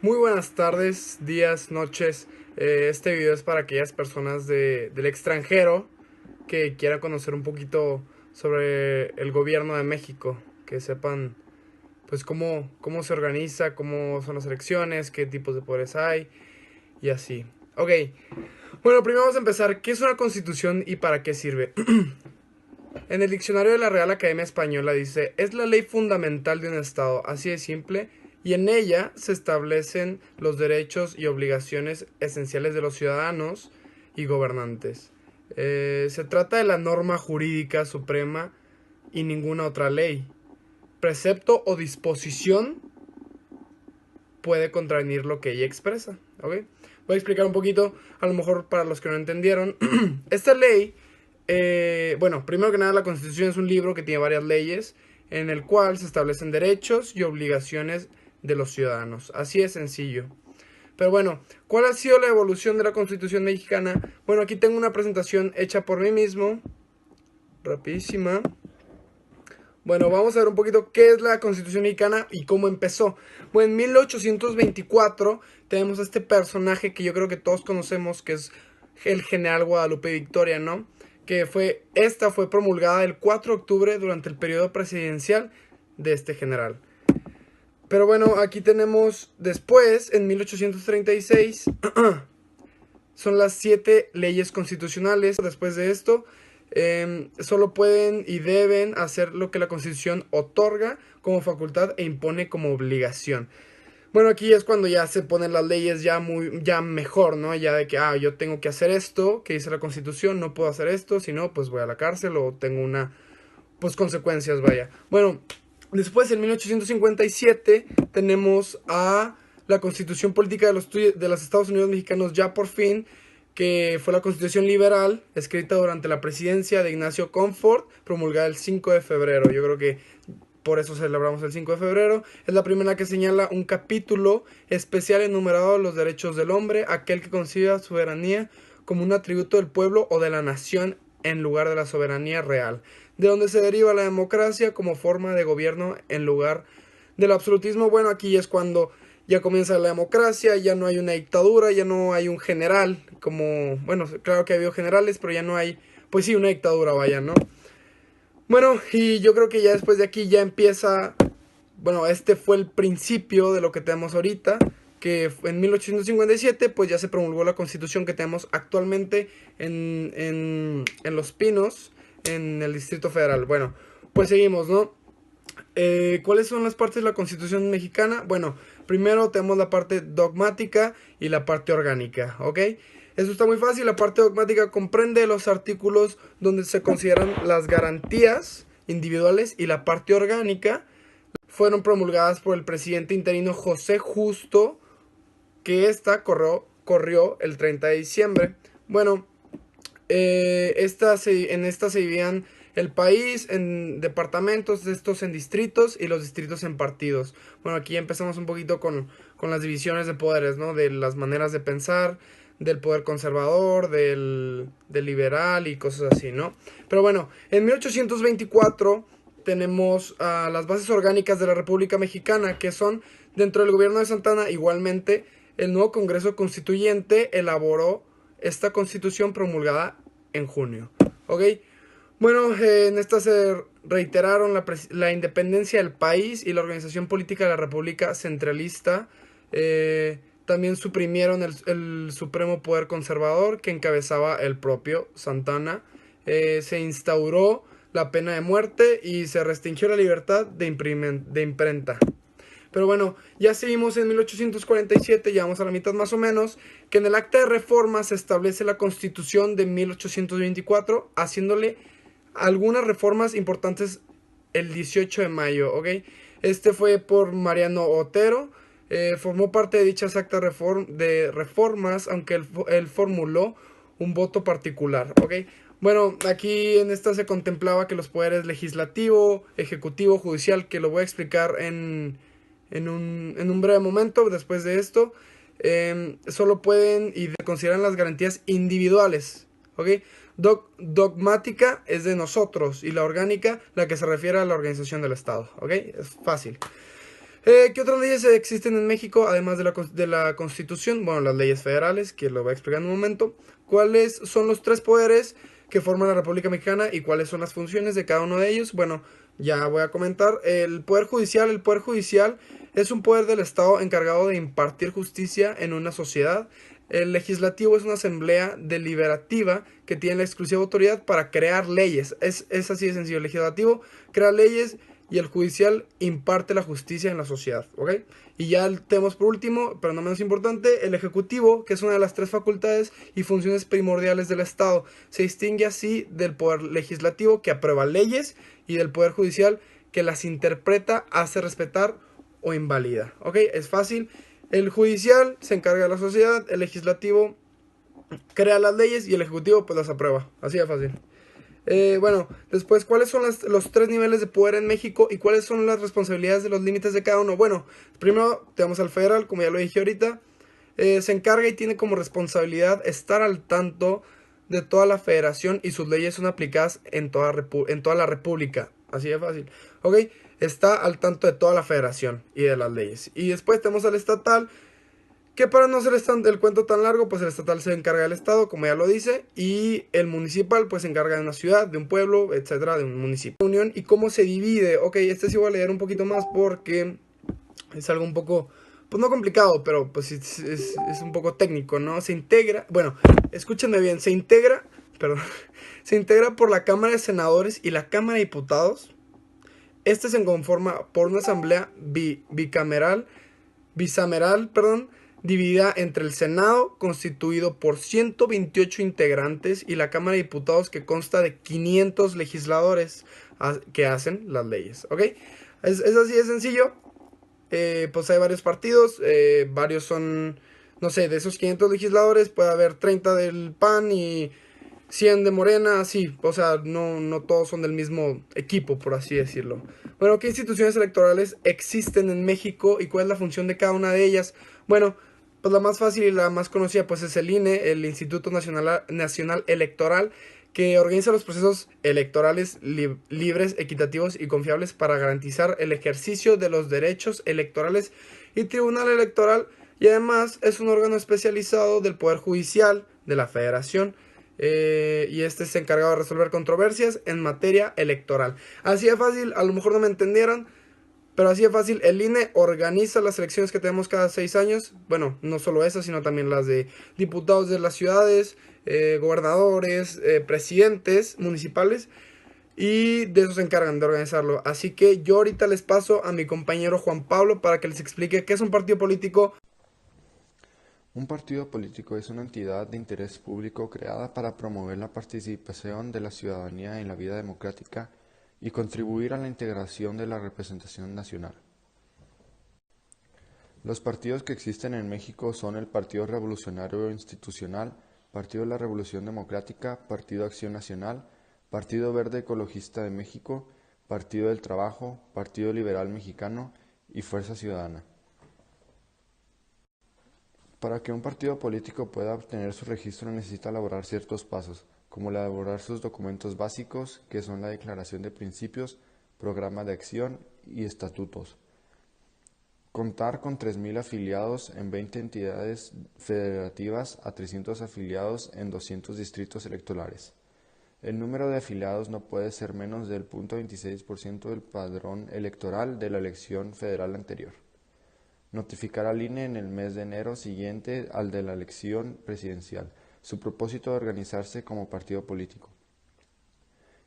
Muy buenas tardes, días, noches. Este video es para aquellas personas del extranjero que quieran conocer un poquito sobre el gobierno de México, que sepan pues cómo se organiza, cómo son las elecciones, qué tipos de poderes hay y así. Ok, bueno, primero vamos a empezar. ¿Qué es una constitución y para qué sirve? En el diccionario de la Real Academia Española dice, es la ley fundamental de un Estado, así de simple, y en ella se establecen los derechos y obligaciones esenciales de los ciudadanos y gobernantes. Se trata de la norma jurídica suprema y ninguna otra ley. Precepto o disposición puede contravenir lo que ella expresa. ¿Ok? Voy a explicar un poquito, a lo mejor para los que no entendieron. Esta ley, bueno, primero que nada, la Constitución es un libro que tiene varias leyes en el cual se establecen derechos y obligaciones de los ciudadanos. Así es sencillo. Pero bueno, ¿cuál ha sido la evolución de la Constitución mexicana? Bueno, aquí tengo una presentación hecha por mí mismo, rapidísima. Bueno, vamos a ver un poquito qué es la Constitución mexicana y cómo empezó. Bueno, en 1824 tenemos a este personaje que yo creo que todos conocemos, que es el general Guadalupe Victoria, ¿no? Esta fue promulgada el 4 de octubre durante el periodo presidencial de este general. Pero bueno, aquí tenemos después, en 1836, son las 7 leyes constitucionales. Después de esto, solo pueden y deben hacer lo que la Constitución otorga como facultad e impone como obligación. Bueno, aquí es cuando ya se ponen las leyes ya mejor, ¿no? Ya de que, yo tengo que hacer esto, que dice la Constitución, no puedo hacer esto, si no, pues voy a la cárcel o tengo pues consecuencias, vaya. Bueno, después en 1857 tenemos a la Constitución Política de los Estados Unidos Mexicanos ya por fin, que fue la Constitución Liberal, escrita durante la presidencia de Ignacio Comfort, promulgada el 5 de febrero. Yo creo que por eso celebramos el 5 de febrero. Es la primera que señala un capítulo especial enumerado de los derechos del hombre, aquel que concibe soberanía como un atributo del pueblo o de la nación en lugar de la soberanía real, de donde se deriva la democracia como forma de gobierno en lugar del absolutismo. Bueno, aquí es cuando ya comienza la democracia, ya no hay una dictadura, ya no hay un general, como, bueno, claro que ha habido generales, pero ya no hay, pues sí, una dictadura, vaya, ¿no? Bueno, y yo creo que ya después de aquí ya empieza, bueno, este fue el principio de lo que tenemos ahorita, que en 1857 pues ya se promulgó la constitución que tenemos actualmente en Los Pinos, en el Distrito Federal. Bueno, pues seguimos, ¿no? ¿Cuáles son las partes de la Constitución mexicana? Bueno, primero tenemos la parte dogmática y la parte orgánica, ¿ok? Eso está muy fácil. La parte dogmática comprende los artículos donde se consideran las garantías individuales, y la parte orgánica fueron promulgadas por el presidente interino José Justo, que esta corrió el 30 de diciembre. Bueno, en esta se dividían el país en departamentos, estos en distritos y los distritos en partidos. Bueno, aquí empezamos un poquito con las divisiones de poderes, ¿no? De las maneras de pensar, del poder conservador, del liberal y cosas así, ¿no? Pero bueno, en 1824 tenemos las bases orgánicas de la República Mexicana, que son, dentro del gobierno de Santana, igualmente, el nuevo Congreso Constituyente elaboró esta constitución promulgada en junio. ¿Ok? Bueno, en esta se reiteraron la independencia del país y la organización política de la República Centralista. También suprimieron el supremo poder conservador que encabezaba el propio Santana. Se instauró la pena de muerte y se restringió la libertad de imprenta. Pero bueno, ya seguimos en 1847, ya vamos a la mitad más o menos, que en el acta de reforma se establece la Constitución de 1824, haciéndole algunas reformas importantes el 18 de mayo, ¿ok? Este fue por Mariano Otero, formó parte de dichas actas de reformas, aunque él formuló un voto particular, ¿ok? Bueno, aquí en esta se contemplaba que los poderes legislativo, ejecutivo, judicial, que lo voy a explicar en un breve momento después de esto, solo pueden y consideran las garantías individuales, ¿ok? Dogmática es de nosotros y la orgánica la que se refiere a la organización del Estado, ¿ok? Es fácil. ¿Qué otras leyes existen en México, además de de la Constitución? Bueno, las leyes federales, que lo voy a explicar en un momento. ¿Cuáles son los tres poderes que forman la República Mexicana y cuáles son las funciones de cada uno de ellos? Bueno, ya voy a comentar. El Poder Judicial es un poder del Estado encargado de impartir justicia en una sociedad. El legislativo es una asamblea deliberativa que tiene la exclusiva autoridad para crear leyes. Es así de sencillo. El legislativo crea leyes y el judicial imparte la justicia en la sociedad, ¿ok? Y ya tenemos por último, pero no menos importante, el ejecutivo, que es una de las tres facultades y funciones primordiales del Estado. Se distingue así del poder legislativo, que aprueba leyes, y del poder judicial, que las interpreta, hace respetar o invalida, ¿ok? Es fácil. El judicial se encarga de la sociedad, el legislativo crea las leyes y el ejecutivo pues las aprueba, así de fácil. Bueno, después, ¿cuáles son los tres niveles de poder en México y cuáles son las responsabilidades de los límites de cada uno? Bueno, primero tenemos al federal, como ya lo dije ahorita, se encarga y tiene como responsabilidad estar al tanto de toda la federación y sus leyes son aplicadas en toda la república, así de fácil, ¿ok? Está al tanto de toda la federación y de las leyes. Y después tenemos al estatal, que para no hacer el cuento tan largo, pues el estatal se encarga del estado, como ya lo dice, y el municipal pues se encarga de una ciudad, de un pueblo, etcétera, de un municipio. Unión y cómo se divide. Ok, este sí voy a leer un poquito más porque es algo un poco, pues no complicado, pero pues es un poco técnico, ¿no? Se integra, bueno, escúchenme bien, perdón, se integra por la Cámara de Senadores y la Cámara de Diputados. Este se conforma por una asamblea bicameral, perdón, dividida entre el Senado, constituido por 128 integrantes, y la Cámara de Diputados, que consta de 500 legisladores que hacen las leyes, ¿ok? Es así de sencillo. Pues hay varios partidos, varios son, no sé, de esos 500 legisladores puede haber 30 del PAN y 100 de Morena, sí, o sea, no todos son del mismo equipo, por así decirlo. Bueno, ¿qué instituciones electorales existen en México y cuál es la función de cada una de ellas? Bueno, pues la más fácil y la más conocida pues es el INE, el Instituto Nacional Electoral, que organiza los procesos electorales libres, equitativos y confiables para garantizar el ejercicio de los derechos electorales y tribunal electoral, y además es un órgano especializado del Poder Judicial de la Federación. Y este se encargado de resolver controversias en materia electoral. Así de fácil, a lo mejor no me entendieron, pero así de fácil, el INE organiza las elecciones que tenemos cada 6 años. Bueno, no solo esas, sino también las de diputados de las ciudades, gobernadores, presidentes municipales. Y de eso se encargan de organizarlo. Así que yo ahorita les paso a mi compañero Juan Pablo para que les explique qué es un partido político. Un partido político es una entidad de interés público creada para promover la participación de la ciudadanía en la vida democrática y contribuir a la integración de la representación nacional. Los partidos que existen en México son el Partido Revolucionario Institucional, Partido de la Revolución Democrática, Partido Acción Nacional, Partido Verde Ecologista de México, Partido del Trabajo, Partido Liberal Mexicano y Fuerza Ciudadana. Para que un partido político pueda obtener su registro necesita elaborar ciertos pasos, como elaborar sus documentos básicos, que son la declaración de principios, programa de acción y estatutos. Contar con 3.000 afiliados en 20 entidades federativas a 300 afiliados en 200 distritos electorales. El número de afiliados no puede ser menos del 0.26% del padrón electoral de la elección federal anterior. Notificar al INE en el mes de enero siguiente al de la elección presidencial su propósito de organizarse como partido político.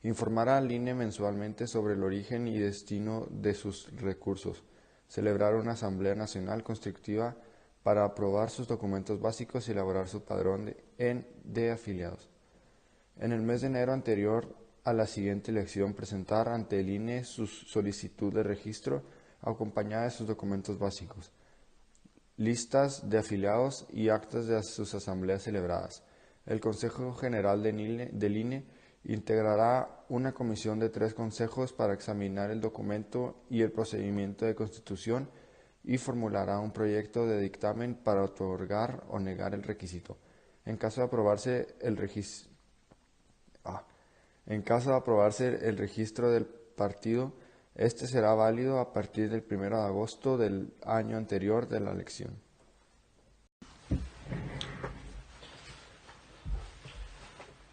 Informar al INE mensualmente sobre el origen y destino de sus recursos. Celebrar una Asamblea Nacional Constitutiva para aprobar sus documentos básicos y elaborar su padrón de afiliados. En el mes de enero anterior a la siguiente elección, presentar ante el INE su solicitud de registro acompañada de sus documentos básicos, listas de afiliados y actas de sus asambleas celebradas. El Consejo General del INE integrará una comisión de 3 consejos para examinar el documento y el procedimiento de constitución y formulará un proyecto de dictamen para otorgar o negar el requisito. En caso de aprobarse el registro del partido, Este será válido a partir del 1 de agosto del año anterior de la elección.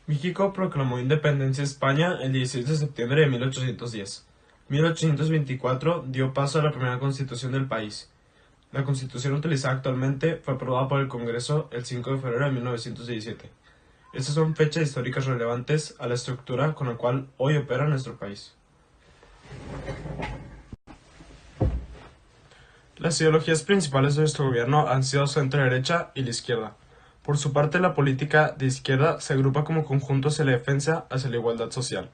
México proclamó independencia de España el 16 de septiembre de 1810. 1824 dio paso a la primera constitución del país. La constitución utilizada actualmente fue aprobada por el Congreso el 5 de febrero de 1917. Estas son fechas históricas relevantes a la estructura con la cual hoy opera nuestro país. Las ideologías principales de nuestro gobierno han sido centro-derecha y la izquierda. Por su parte, la política de izquierda se agrupa como conjunto hacia la defensa hacia la igualdad social,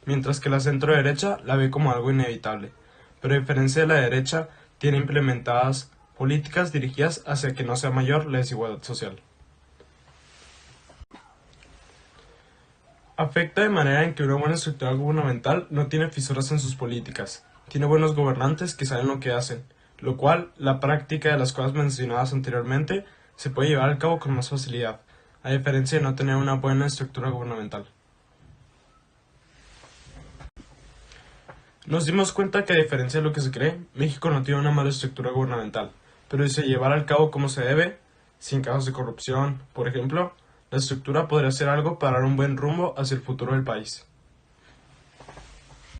mientras que la centro-derecha la ve como algo inevitable, pero a diferencia de la derecha, tiene implementadas políticas dirigidas hacia que no sea mayor la desigualdad social. Afecta de manera en que una buena estructura gubernamental no tiene fisuras en sus políticas, tiene buenos gobernantes que saben lo que hacen, lo cual la práctica de las cosas mencionadas anteriormente se puede llevar a cabo con más facilidad, a diferencia de no tener una buena estructura gubernamental. Nos dimos cuenta que a diferencia de lo que se cree, México no tiene una mala estructura gubernamental, pero si se llevara al cabo como se debe, sin casos de corrupción, por ejemplo, la estructura podría ser algo para dar un buen rumbo hacia el futuro del país.